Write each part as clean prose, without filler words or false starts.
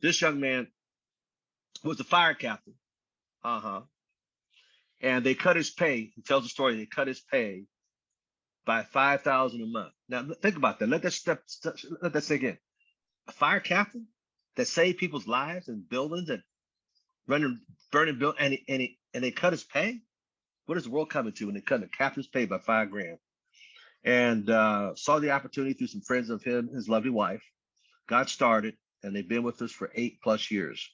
This young man was a fire captain. Uh-huh. And they cut his pay. He tells the story. They cut his pay by 5,000 a month. Now think about that. Let that sink in. A fire captain that saved people's lives and buildings and burning buildings, and they cut his pay. What is the world coming to when they cut the captain's pay by $5,000? And saw the opportunity through some friends of him, his lovely wife, got started, and they've been with us for 8+ years.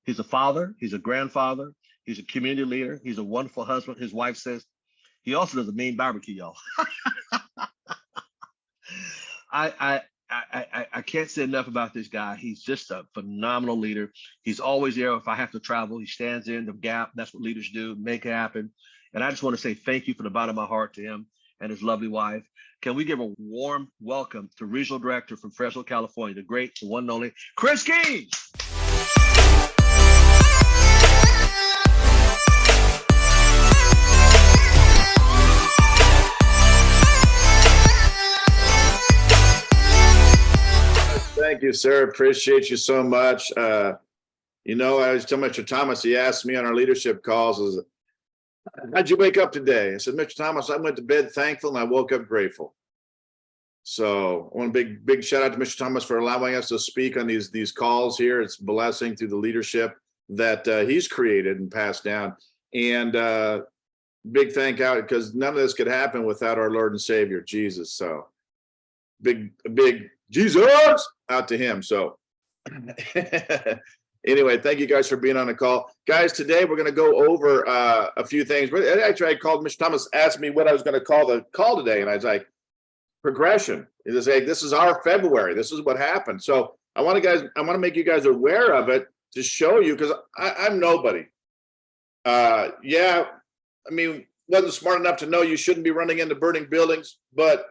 He's a father, he's a grandfather, he's a community leader, he's a wonderful husband. His wife says he also does a mean barbecue, y'all. I can't say enough about this guy. He's just a phenomenal leader. He's always there. If I have to travel, he stands in the gap. That's what leaders do, make it happen. And I just want to say thank you from the bottom of my heart to him and his lovely wife. Can we give a warm welcome to Regional Director from Fresno, California, the great, the one and only Chris King. Thank you, sir. Appreciate you so much. You know, I was telling Mr. Thomas, he asked me on our leadership calls, how'd you wake up today? I said, Mr. Thomas, I went to bed thankful and I woke up grateful. So I want a big shout out to Mr. Thomas for allowing us to speak on these calls here. It's a blessing through the leadership that he's created and passed down. And big thank out, because none of this could happen without our Lord and Savior, Jesus. So big Jesus out to him. So anyway, thank you guys for being on the call. Guys, today we're going to go over a few things. Actually, I called Mr. Thomas, asked me what I was going to call the call today. And I was like, progression. It is like, this is our February. This is what happened. So I want to make you guys aware of it to show you, because I'm nobody. Yeah, I mean, wasn't smart enough to know you shouldn't be running into burning buildings, but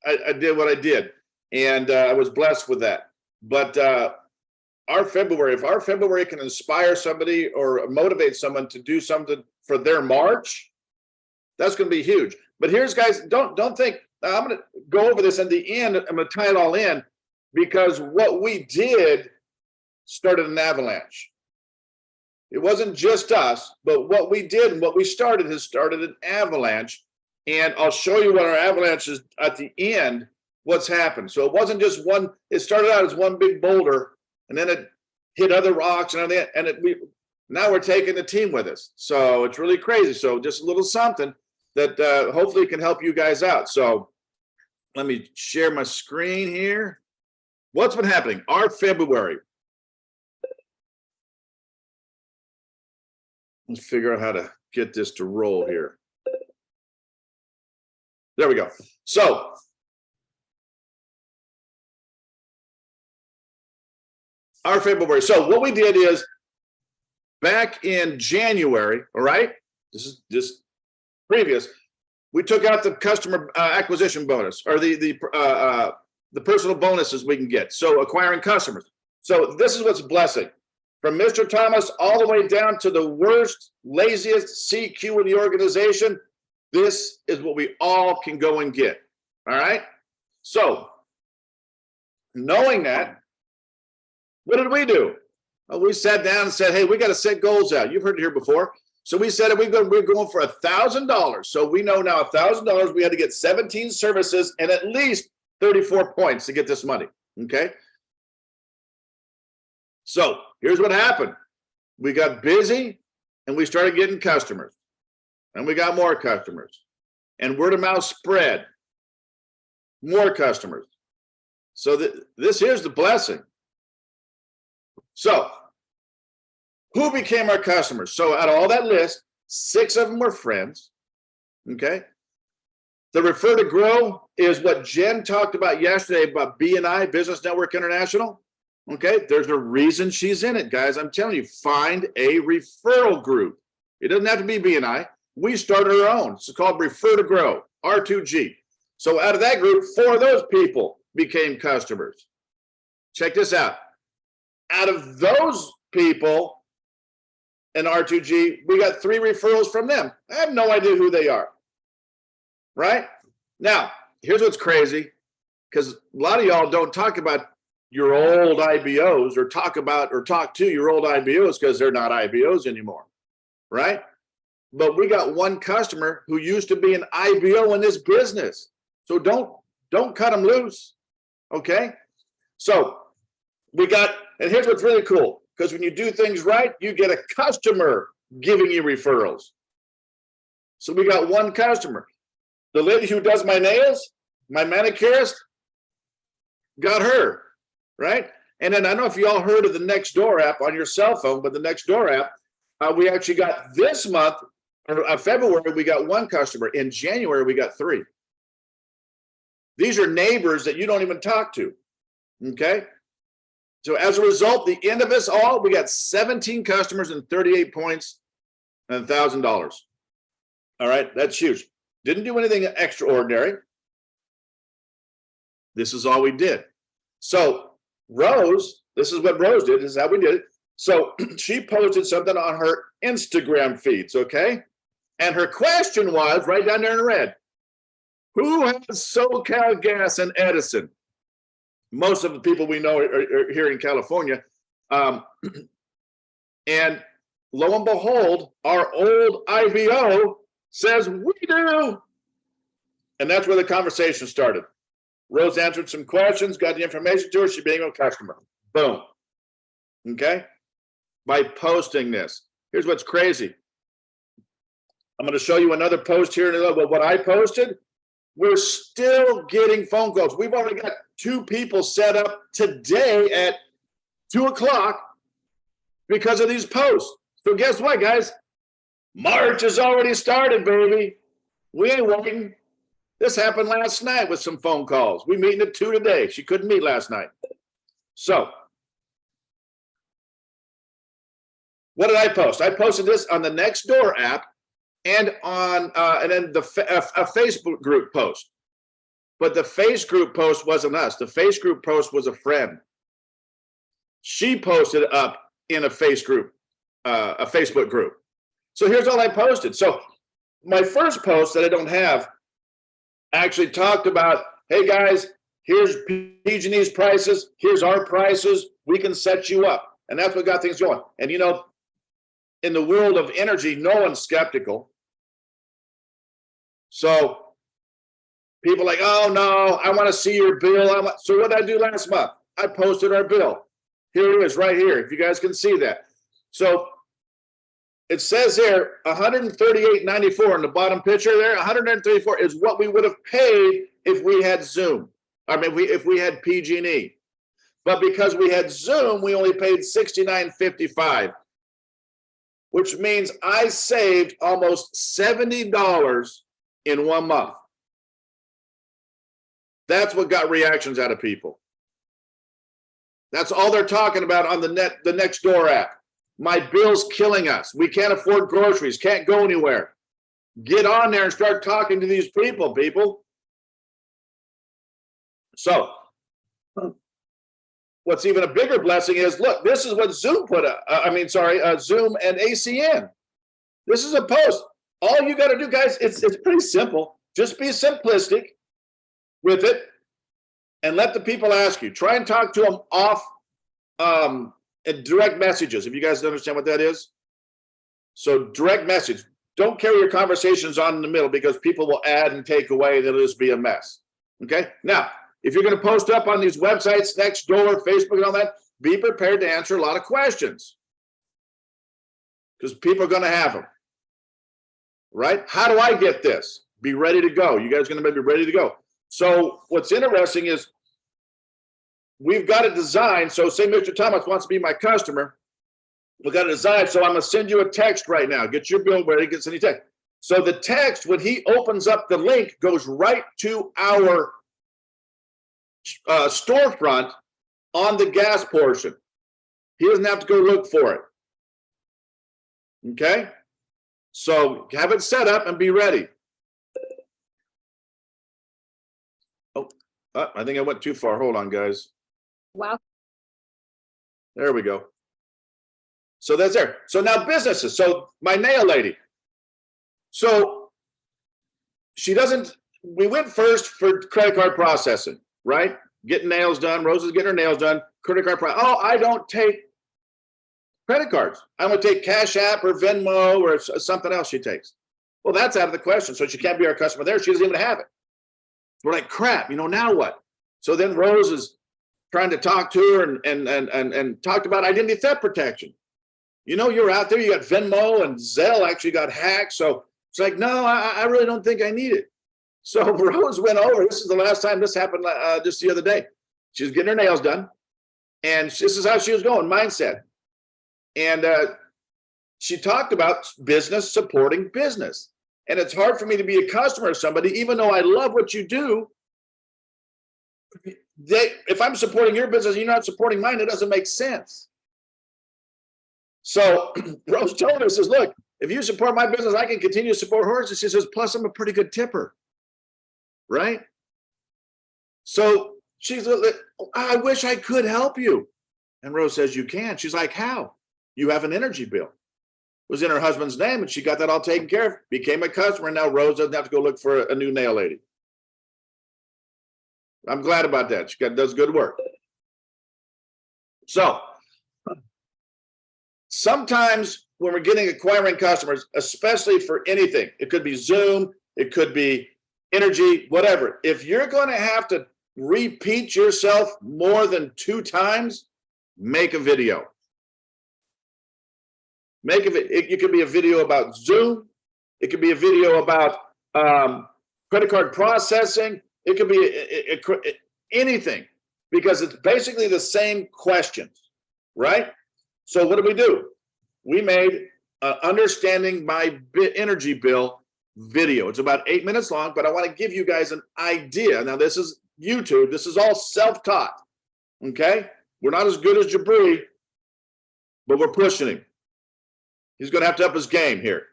I did what I did. And I was blessed with that. But our February, if our February can inspire somebody or motivate someone to do something for their March, that's going to be huge. But here's, guys, don't think, I'm going to go over this in the end. I'm going to tie it all in, because what we did started an avalanche. It wasn't just us, but what we did and what we started has started an avalanche. And I'll show you what our avalanche is at the end, what's happened. So it wasn't just one, it started out as one big boulder, and then it hit other rocks and everything, and now we're taking the team with us. So it's really crazy. So just a little something that hopefully can help you guys out. So let me share my screen here. What's been happening? Our February. Let's figure out how to get this to roll here. There we go. So our February. So what we did is, back in January, all right, this is just previous, we took out the customer acquisition bonus, or the personal bonuses we can get. So acquiring customers. So this is what's blessing. From Mr. Thomas all the way down to the worst, laziest CQ in the organization, this is what we all can go and get. All right. So knowing that, what did we do? Well, we sat down and said, hey, we got to set goals out. You've heard it here before. So we said we're going for $1,000. So we know now $1,000, we had to get 17 services and at least 34 points to get this money. Okay. So here's what happened. We got busy and we started getting customers, and we got more customers, and word of mouth spread, more customers. So this here's the blessing. So who became our customers? So out of all that list, 6 of them were friends. Okay. The refer to grow is what Jen talked about yesterday about BNI, Business Network International. Okay. There's a reason she's in it, guys. I'm telling you, find a referral group. It doesn't have to be BNI. We started our own. It's called Refer to Grow, R2G. So out of that group, 4 of those people became customers. Check this out. Out of those people in R2G, we got 3 referrals from them. I have no idea who they are. Right? Now, here's what's crazy, because a lot of y'all don't talk about your old IBOs or talk to your old IBOs because they're not IBOs anymore, right? But we got one customer who used to be an IBO in this business. So don't cut them loose, okay? So we got, and here's what's really cool, because when you do things right, you get a customer giving you referrals. So we got one customer. The lady who does my nails, my manicurist, got her, right? And then I don't know if you all heard of the Nextdoor app on your cell phone, but the Nextdoor app, we actually got this month, or February, we got one customer. In January, we got 3. These are neighbors that you don't even talk to, okay? So as a result, the end of us all, we got 17 customers and 38 points and $1,000. All right, that's huge. Didn't do anything extraordinary. This is all we did. So Rose, this is what Rose did, this is how we did it. So she posted something on her Instagram feeds, okay? And her question was, right down there in red, who has SoCal Gas and Edison? Most of the people we know are here in California. And lo and behold, our old IBO says we do. And that's where the conversation started. Rose answered some questions, got the information to her, she became a customer. Boom. Okay? By posting this. Here's what's crazy. I'm going to show you another post here in a little bit. What I posted, we're still getting phone calls. We've already got 2 people set up today at 2 o'clock because of these posts. So guess what, guys? March has already started, baby. We ain't waiting. This happened last night with some phone calls. We meeting at 2 today. She couldn't meet last night. So what did I post? I posted this on the Nextdoor app and on and then a Facebook group post. But the face group post wasn't us. The face group post was a friend. She posted up in a Facebook group. So here's all I posted. So my first post that I don't have actually talked about, hey guys, here's PG&E's prices, here's our prices, we can set you up. And that's what got things going. And you know, in the world of energy, no one's skeptical. So people are like, oh no, I want to see your bill. So what did I do last month? I posted our bill. Here it is right here, if you guys can see that. So it says here $138.94 in the bottom picture there. $134 is what we would have paid if we had Zoom. I mean, if we had PG&E. But because we had Zoom, we only paid $69.55, which means I saved almost $70 in 1 month. That's what got reactions out of people. That's all they're talking about on the Nextdoor app. My bill's killing us. We can't afford groceries, can't go anywhere. Get on there and start talking to these people. So what's even a bigger blessing is, look, this is what Zoom put up. Zoom and ACN. This is a post. All you got to do, guys, it's pretty simple. Just be simplistic with it and let the people ask you. Try and talk to them off and direct messages, if you guys understand what that is. So direct message. Don't carry your conversations on in the middle because people will add and take away and it'll just be a mess. Okay? Now, if you're going to post up on these websites, Nextdoor, Facebook, and all that, be prepared to answer a lot of questions because people are going to have them. Right? How do I get this? Be ready to go. You guys are going to be ready to go. So what's interesting is we've got a design. So say Mr. Thomas wants to be my customer. We've got a design. So I'm going to send you a text right now. Get your bill ready. Get any text. So the text, when he opens up the link, goes right to our storefront on the gas portion. He doesn't have to go look for it. Okay? So have it set up and be ready. Oh, I think I went too far. Hold on, guys. Wow. There we go. So that's there. So now businesses. So my nail lady. So she doesn't, we went first for credit card processing, right? getting nails done. Rose is getting her nails done. Credit card price. Oh, I don't take credit cards. I only take Cash App or Venmo or something else she takes. Well, that's out of the question. So she can't be our customer there. She doesn't even have it. We're like, crap, now what? So then Rose is trying to talk to her and talked about identity theft protection. You're out there, you got Venmo and Zelle actually got hacked. So it's like, no, I really don't think I need it. So Rose went over. This is the last time this happened just the other day. She was getting her nails done. And this is how she was going, mindset. And she talked about business supporting business. And it's hard for me to be a customer of somebody, even though I love what you do. If I'm supporting your business and you're not supporting mine, it doesn't make sense. So Rose told her, says, look, if you support my business, I can continue to support hers. And she says, plus I'm a pretty good tipper. Right? So she's like, I wish I could help you. And Rose says, you can. She's like, how? You have an energy bill. It was in her husband's name, and she got that all taken care of, became a customer, and now Rose doesn't have to go look for a new nail lady. I'm glad about that. She does good work. So sometimes when we're acquiring customers, especially for anything, it could be Zoom, it could be energy, whatever. If you're going to have to repeat yourself more than 2 times, make a video. It could be a video about Zoom. It could be a video about credit card processing. It could be anything, because it's basically the same questions, right? So what do? We made understanding my energy bill video. It's about 8 minutes long, but I want to give you guys an idea. Now, this is YouTube. This is all self-taught, okay? We're not as good as Jabri, but we're pushing him. He's going to have to up his game here.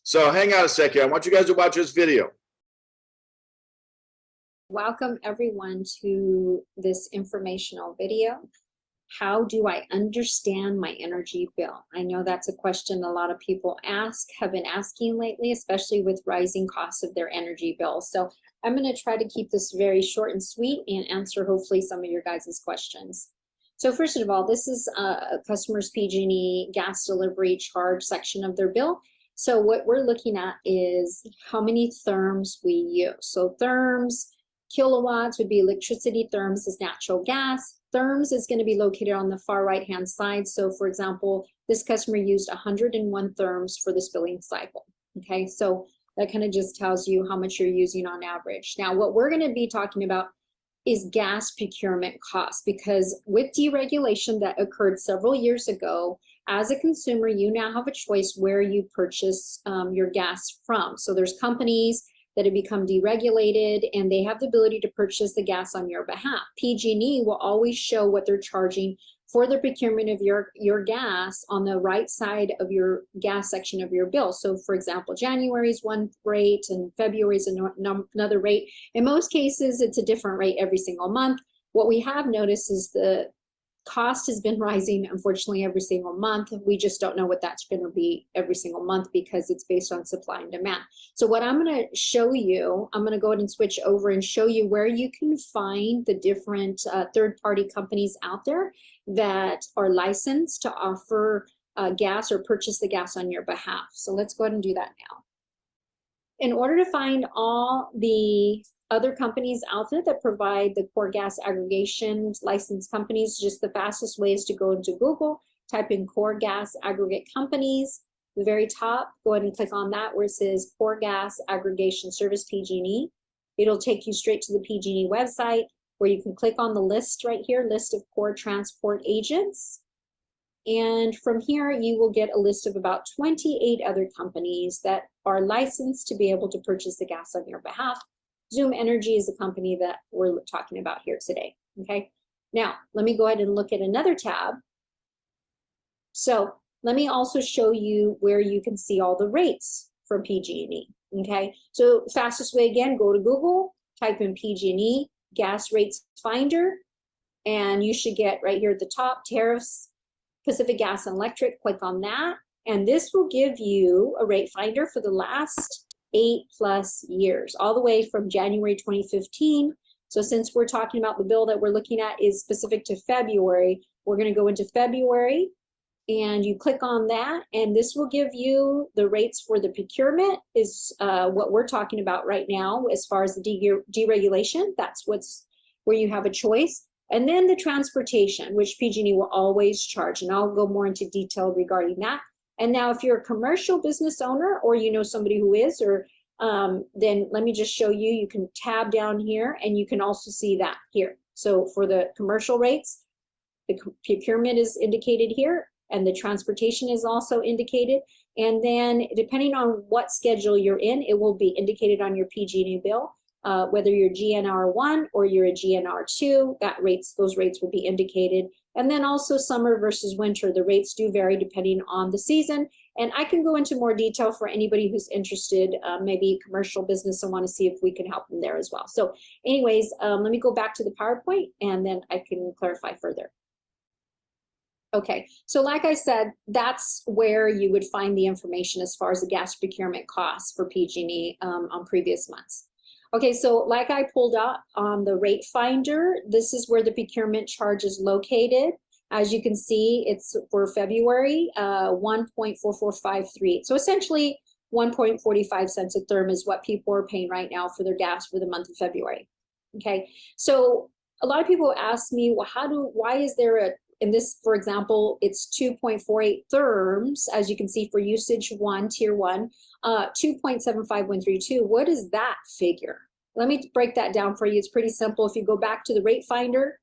So hang on a second. I want you guys to watch this video. Welcome everyone to this informational video. How do I understand my energy bill? I know that's a question a lot of people have been asking lately, especially with rising costs of their energy bills. So I'm going to try to keep this very short and sweet and answer hopefully some of your guys' questions. So first of all, this is a customer's PG&E gas delivery charge section of their bill. So what we're looking at is how many therms we use. So therms, kilowatts would be electricity, therms is natural gas. Therms is going to be located on the far right-hand side. So for example, this customer used 101 therms for this billing cycle. Okay, so that kind of just tells you how much you're using on average. Now, what we're going to be talking about is gas procurement costs, because with deregulation that occurred several years ago, as a consumer, you now have a choice where you purchase your gas from. So there's companies that have become deregulated and they have the ability to purchase the gas on your behalf. PG&E will always show what they're charging for the procurement of your gas on the right side of your gas section of your bill. So for example, January is one rate and February is another rate. In most cases, it's a different rate every single month. What we have noticed is the cost has been rising, unfortunately, every single month. We just don't know what that's going to be every single month because it's based on supply and demand. So what I'm going to show you, I'm going to go ahead and switch over and show you where you can find the different third-party companies out there that are licensed to offer gas or purchase the gas on your behalf. So let's go ahead and do that now. In order to find all the other companies out there that provide the core gas aggregation licensed companies, just the fastest way is to go into Google, type in core gas aggregate companies. The very top, go ahead and click on that where it says core gas aggregation service PG&E. It'll take you straight to the PG&E website where you can click on the list right here, list of core transport agents. And from here, you will get a list of about 28 other companies that are licensed to be able to purchase the gas on your behalf. Zoom Energy is a company that we're talking about here today, okay? Now, let me go ahead and look at another tab. So let me also show you where you can see all the rates from PG&E, okay? So fastest way, again, go to Google, type in PG&E gas rates finder, and you should get right here at the top, tariffs, Pacific Gas and Electric, click on that, and this will give you a rate finder for the last 8+ years, all the way from January 2015 So since we're talking about the bill that we're looking at is specific to February, we're going to go into February, and you click on that, and this will give you the rates for the procurement is what we're talking about right now as far as the deregulation. That's where you have a choice. And then the transportation, which PG&E will always charge, and I'll go more into detail regarding that. And now if you're a commercial business owner, or you know somebody who is, or then let me just show you, you can tab down here and you can also see that here. So for the commercial rates, the procurement is indicated here, and the transportation is also indicated. And then depending on what schedule you're in, it will be indicated on your PG&E bill, whether you're GNR1 or you're a GNR2, those rates will be indicated. And then also summer versus winter, the rates do vary depending on the season. And I can go into more detail for anybody who's interested, maybe commercial business, and want to see if we can help them there as well. So anyways, let me go back to the PowerPoint and then I can clarify further. Okay, so like I said, that's where you would find the information as far as the gas procurement costs for PG&E on previous months. Okay, so like I pulled up on the rate finder, this is where the procurement charge is located. As you can see, it's for February, 1.4453. So essentially 1.45 cents a therm is what people are paying right now for their gas for the month of February. Okay, so a lot of people ask me, well, why is there in this, for example, it's 2.48 therms, as you can see for usage one, tier one, 2.75132. What is that figure? Let me break that down for you. It's pretty simple. If you go back to the rate finder,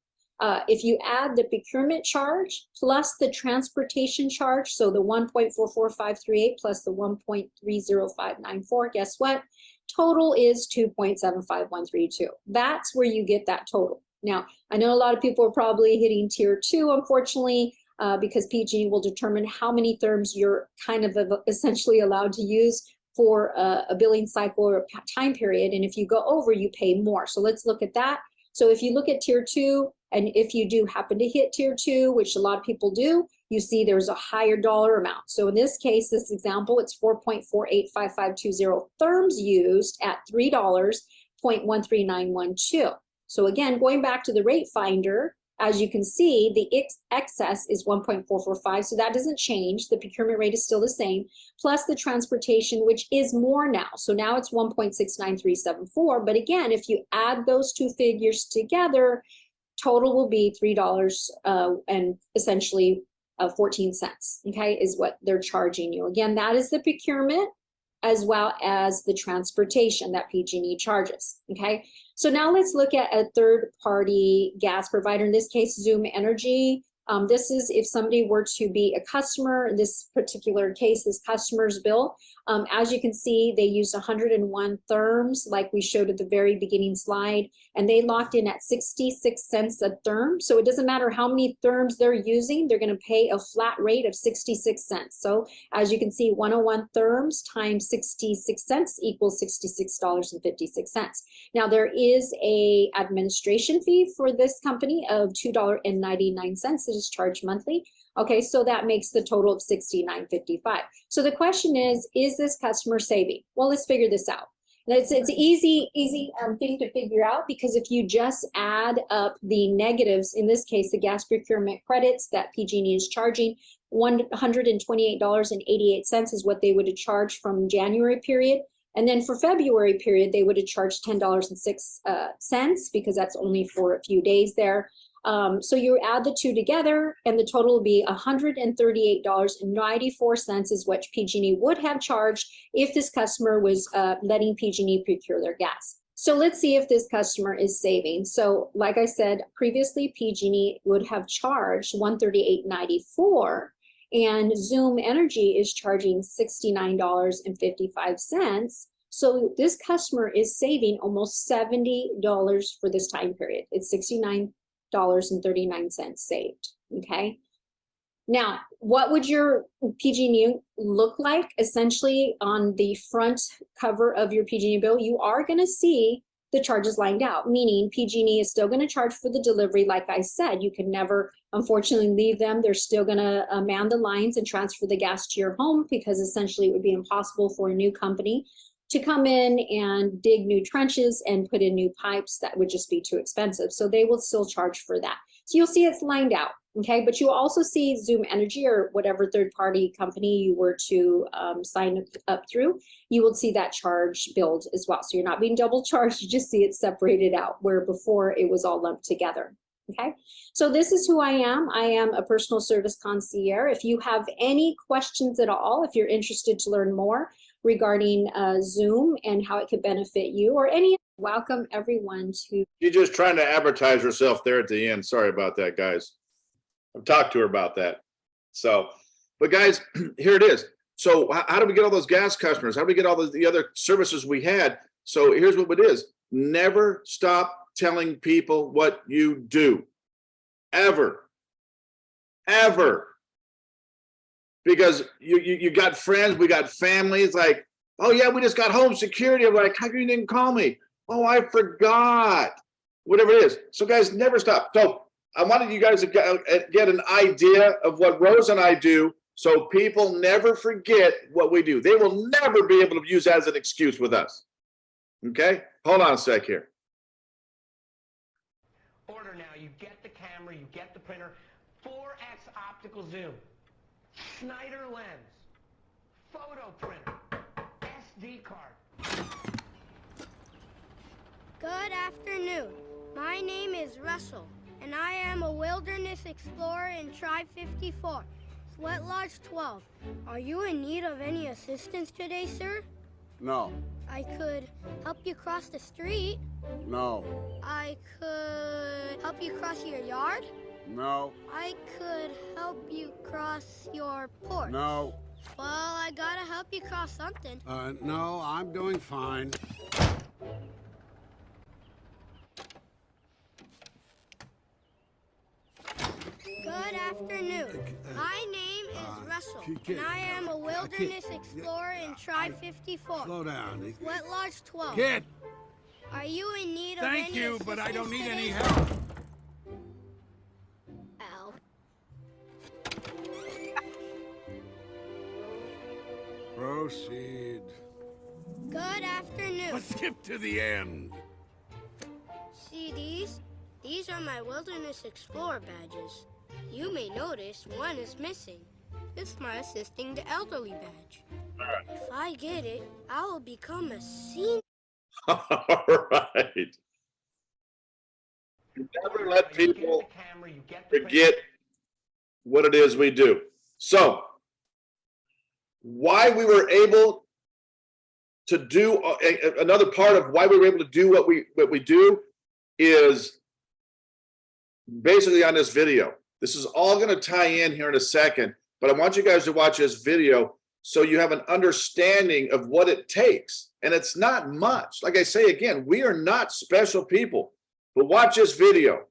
if you add the procurement charge plus the transportation charge, so the 1.44538 plus the 1.30594, guess what? Total is 2.75132. That's where you get that total. Now, I know a lot of people are probably hitting tier 2, unfortunately, because PG&E will determine how many therms you're kind of essentially allowed to use for a billing cycle or a time period. And if you go over, you pay more. So let's look at that. So if you look at tier 2, and if you do happen to hit tier 2, which a lot of people do, you see there's a higher dollar amount. So in this case, this example, it's 4.485520 therms used at $3.13912. So again, going back to the rate finder, as you can see, the excess is 1.445, so that doesn't change. The procurement rate is still the same, plus the transportation, which is more now. So now it's 1.69374. But again, if you add those two figures together, total will be $3 and essentially 14 cents, okay, is what they're charging you. Again, that is the procurement as well as the transportation that PG&E charges, okay? So now let's look at a third-party gas provider, in this case, Zoom Energy. This is if somebody were to be a customer, in this particular case, this customer's bill. As you can see, they used 101 therms, like we showed at the very beginning slide, and they locked in at 66 cents a therm. So it doesn't matter how many therms they're using, they're gonna pay a flat rate of 66 cents. So as you can see, 101 therms times 66 cents equals $66.56. Now there is a administration fee for this company of $2.99 that is charged monthly. Okay, so that makes the total of $69.55. So the question is this customer saving? Well, let's figure this out. It's an easy thing to figure out, because if you just add up the negatives, in this case, the gas procurement credits that PG&E is charging, $128.88 is what they would have charged from January period. And then for February period, they would have charged $10.06 because that's only for a few days there. So you add the two together and the total will be $138.94 is what PG&E would have charged if this customer was letting PG&E procure their gas. So let's see if this customer is saving. So like I said, previously PG&E would have charged $138.94 and Zoom Energy is charging $69.55. So this customer is saving almost $70 for this time period. It's $69.39 saved, okay? Now, what would your PG&E look like? Essentially, on the front cover of your PG&E bill, you are gonna see the charges lined out, meaning PG&E is still gonna charge for the delivery. Like I said, you can never, unfortunately, leave them. They're still gonna man the lines and transfer the gas to your home, because essentially it would be impossible for a new company to come in and dig new trenches and put in new pipes, that would just be too expensive. So they will still charge for that. So you'll see it's lined out, okay? But you also see Zoom Energy or whatever third-party company you were to sign up through, you will see that charge billed as well. So you're not being double charged, you just see it separated out, where before it was all lumped together. Okay, so this is who I am. I am a personal service concierge. If you have any questions at all, if you're interested to learn more regarding Zoom and how it could benefit you or any, welcome everyone to. She's just trying to advertise herself there at the end. Sorry about that, guys. I've talked to her about that. So, but guys, here it is. So how do we get all those gas customers? How do we get all the other services we had? So here's what it is. Never stop telling people what you do. Ever. Ever. Because you got friends, we got families like, oh yeah, we just got home security. I'm like, how come you didn't call me? Oh, I forgot. Whatever it is. So guys, never stop. So I wanted you guys to get an idea of what Rose and I do so people never forget what we do. They will never be able to use that as an excuse with us. Okay? Hold on a sec here. Order now. You get the camera, you get the printer, 4x optical zoom, Schneider lens, photo printer, SD card. Good afternoon. My name is Russell, and I am a wilderness explorer in Tribe 54, Sweat Lodge 12. Are you in need of any assistance today, sir? No. I could help you cross the street. No. I could help you cross your yard. No. I could help you cross your porch. No. Well, I gotta help you cross something. No, I'm doing fine. Good afternoon. My name is Russell, and I am a wilderness explorer in Tribe 54. Slow down. Sweat Lodge 12. Kid, Are you in need of thank any you, but I don't need assistance any today? help. Ow. Proceed. Good afternoon. Let's skip to the end. See these? These are my Wilderness Explorer badges. You may notice one is missing. It's my Assisting the Elderly badge. If I get it, I will become a senior. All right. Never let You get people the camera, you get the forget what it is we do. So, why we were able to do another part of why we were able to do what we do is basically on this video. This is all going to tie in here in a second, but I want you guys to watch this video so you have an understanding of what it takes. And it's not much. Like I say again, we are not special people, but watch this video.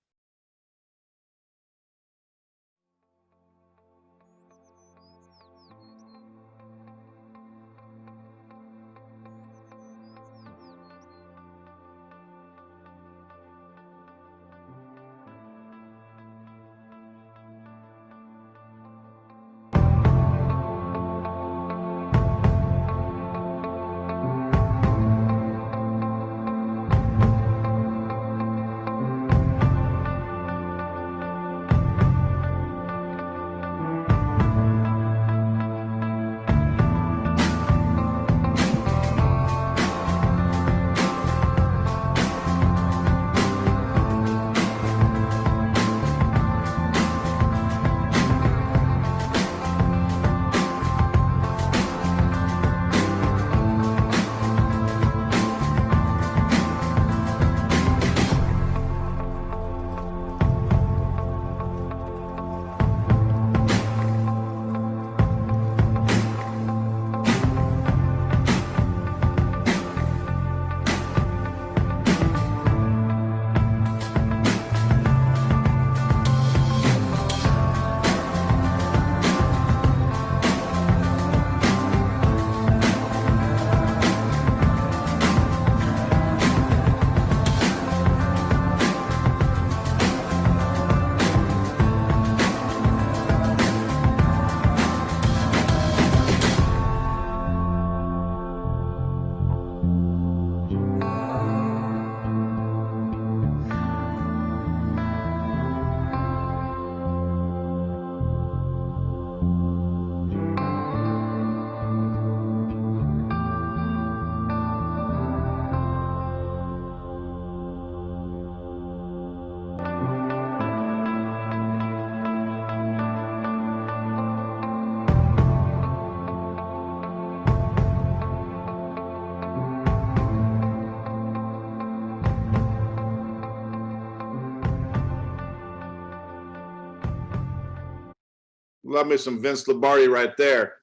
Love me some Vince Lombardi right there.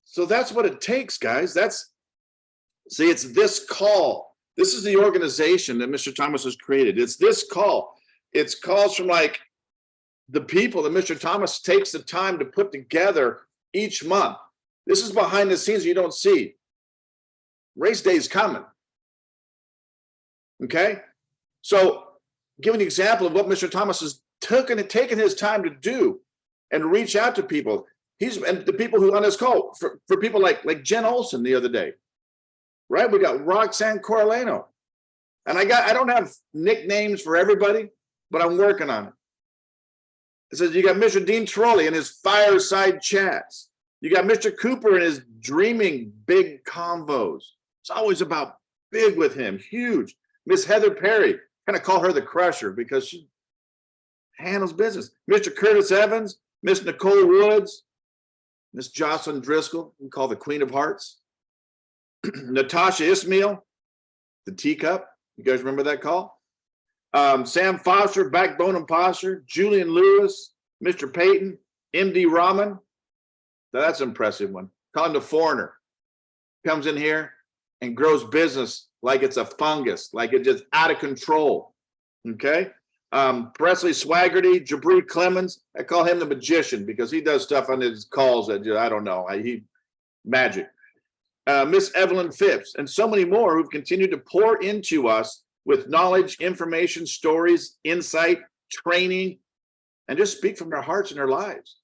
So that's what it takes, guys. See, it's this call. This is the organization that Mr. Thomas has created. It's this call. It's calls from like the people that Mr. Thomas takes the time to put together each month. This is behind the scenes you don't see. Race day is coming. Okay? So give an example of what Mr. Thomas has taken his time to do and reach out to people. And the people who on this call, for people like Jen Olson the other day, right? We got Roxanne Coraleno. And I don't have nicknames for everybody, but I'm working on it. It says you got Mr. Dean Trolley and his fireside chats. You got Mr. Cooper and his dreaming big convos. It's always about big with him, huge. Miss Heather Perry, kind of call her the crusher because she handles business. Mr. Curtis Evans, Miss Nicole Woods, Miss Jocelyn Driscoll, we call the Queen of Hearts. Natasha Ismail, the teacup. You guys remember that call? Sam Foster, Backbone and Posture, Julian Lewis, Mr. Payton, MD Rahman. Now that's an impressive one. Call him the foreigner. Comes in here and grows business like it's a fungus, like it's just out of control. Okay? Presley Swaggerty, Jabri Clemens. I call him the magician because he does stuff on his calls that I don't know. He magic. Miss Evelyn Phipps, and so many more who've continued to pour into us with knowledge, information, stories, insight, training, and just speak from their hearts and their lives.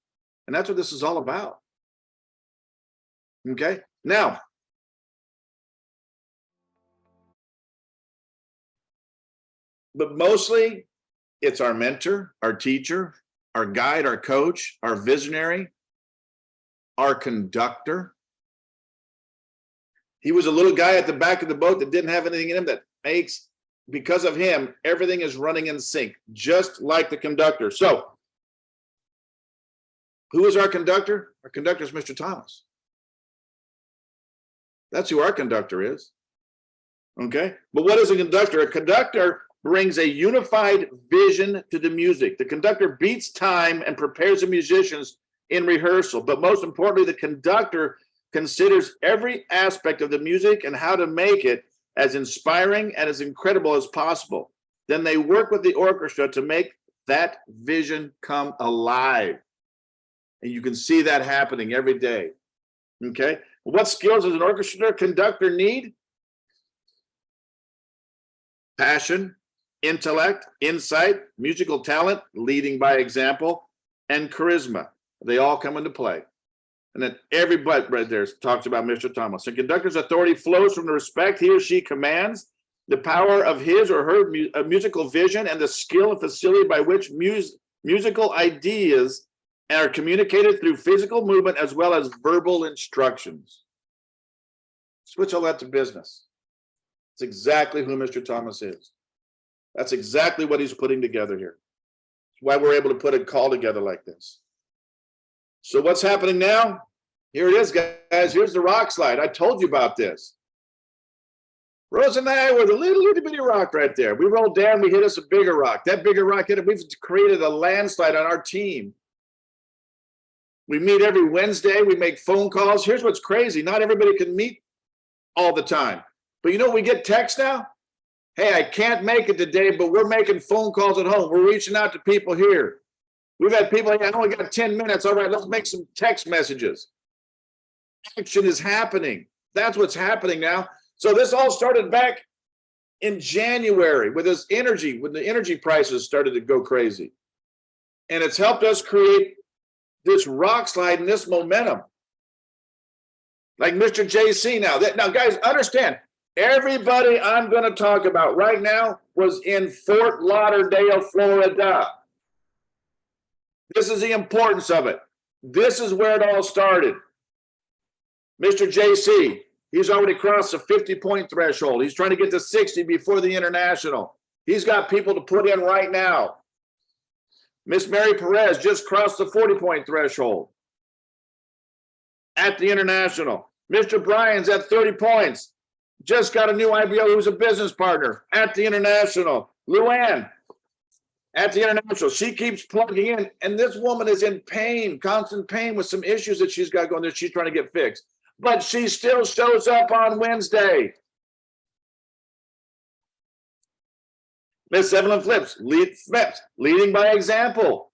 And that's what this is all about. Okay? Now, but mostly it's our mentor, our teacher, our guide, our coach, our visionary, our conductor. He was a little guy at the back of the boat that didn't have anything in him that makes, because of him, everything is running in sync, just like the conductor. So, who is our conductor? Our conductor is Mr. Thomas. That's who our conductor is. Okay? But what is a conductor? A conductor brings a unified vision to the music. The conductor beats time and prepares the musicians in rehearsal. But most importantly, the conductor considers every aspect of the music and how to make it as inspiring and as incredible as possible. Then they work with the orchestra to make that vision come alive. And you can see that happening every day. Okay? What skills does an orchestra conductor need? Passion, intellect, insight, musical talent, leading by example, and charisma. They all come into play. And then everybody right there talks about Mr. Thomas. The conductor's authority flows from the respect he or she commands, the power of his or her musical vision, and the skill and facility by which musical ideas are communicated through physical movement as well as verbal instructions. Switch all that to business. It's exactly who Mr. Thomas is. That's exactly what he's putting together here. That's why we're able to put a call together like this. So what's happening now? Here it is, guys. Here's the rock slide. I told you about this. Rose and I were the little bitty rock right there. We rolled down, we hit us a bigger rock. That bigger rock hit it. We've created a landslide on our team. We meet every Wednesday. We make phone calls. Here's what's crazy. Not everybody can meet all the time. But you know, we get texts now. Hey, I can't make it today, but we're making phone calls at home. We're reaching out to people here. We've had people, hey, I only got 10 minutes. All right, let's make some text messages. Action is happening. That's what's happening now. So this all started back in January with this energy, when the energy prices started to go crazy. And it's helped us create this rock slide and this momentum. Like Mr. JC now. Now, guys, understand, everybody I'm going to talk about right now was in Fort Lauderdale, Florida. This is the importance of it. This is where it all started. Mr. JC, he's already crossed the 50-point threshold. He's trying to get to 60 before the international. He's got people to put in right now. Miss Mary Perez just crossed the 40-point threshold at the international. Mr. Bryan's at 30 points. Just got a new IBO who's a business partner at the international. Luann at the International. She keeps plugging in, and this woman is in pain, constant pain with some issues that she's got going there. She's trying to get fixed, but she still shows up on Wednesday. Miss Evelyn Phipps, leading by example,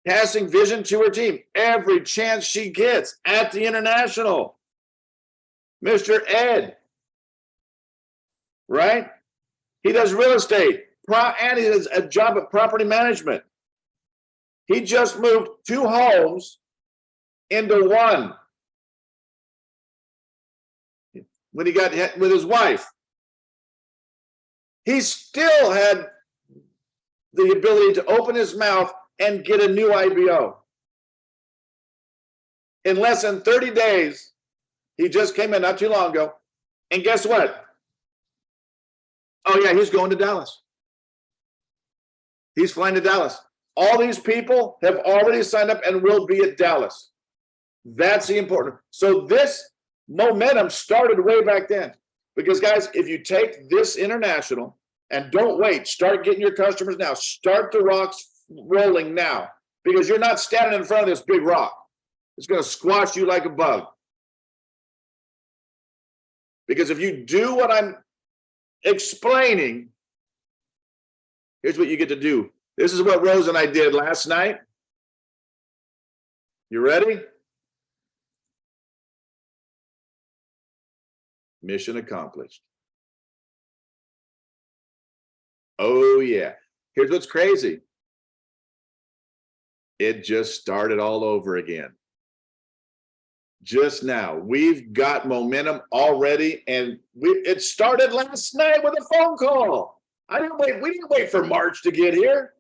passing vision to her team every chance she gets at the International. Mr. Ed, right? He does real estate, and he does a job at property management. He just moved 2 homes into one when he got hit with his wife. He still had the ability to open his mouth and get a new IBO. In less than 30 days, he just came in not too long ago. And guess what? Oh, yeah, he's going to Dallas. He's flying to Dallas. All these people have already signed up and will be at Dallas. That's the important. So this momentum started way back then. Because, guys, if you take this International and don't wait, start getting your customers now. Start the rocks rolling now. Because you're not standing in front of this big rock. It's going to squash you like a bug. Because if you do what I'm explaining, here's what you get to do. This is what Rose and I did last night. You ready? Mission accomplished. Oh, yeah. Here's what's crazy. It just started all over again. Just now. We've got momentum already, and it started last night with a phone call. We didn't wait for March to get here.